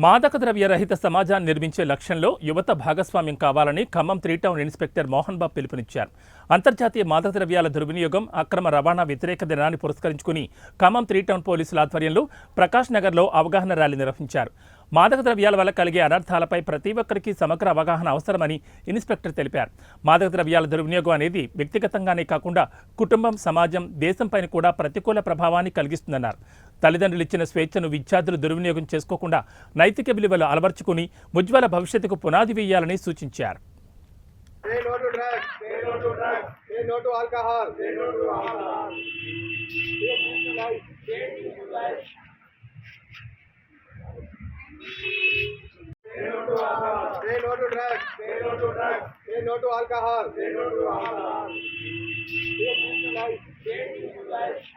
మాదక ద్రవ్య రహిత సమాజాన్ని నిర్మించే లక్ష్యంలో యువత భాగస్వామ్యం కావాలని ఖమ్మం 3 టౌన్ ఇన్స్పెక్టర్ మోహన్ బాబు పిలుపునిచ్చారు. అంతర్జాతీయ మాదక ద్రవ్యాల దుర్వినియోగం, అక్రమ రవాణా వ్యతిరేక దినాన్ని పురస్కరించుకుని ఖమ్మం 3 టౌన్ పోలీసుల ఆధ్వర్యంలో ప్రకాష్ నగర్లో అవగాహన ర్యాలీ నిర్వహించారు. మాదక ద్రవ్యాల వల్ల కలిగే అనర్థాలపై ప్రతి ఒక్కరికి సమగ్ర అవగాహన అవసరమని ఇన్స్పెక్టర్ తెలిపారు. మాదక ద్రవ్యాల దుర్వినియోగం అనేది వ్యక్తిగతంగానే కాకుండా కుటుంబం, సమాజం, దేశంపైన కూడా ప్రతికూల ప్రభావాన్ని కలిగిస్తుందన్నారు. తల్లిదండ్రులు ఇచ్చిన స్వేచ్ఛను విద్యార్థులు దుర్వినియోగం చేసుకోకుండా నైతిక విలువలు అలవర్చుకుని ఉజ్వల భవిష్యత్తుకు పునాది వేయాలని సూచించారు. Say no to drugs. Say no to drugs. Say no to alcohol. Say no to alcohol. Say no to alcohol. Say no to life. Say no to life.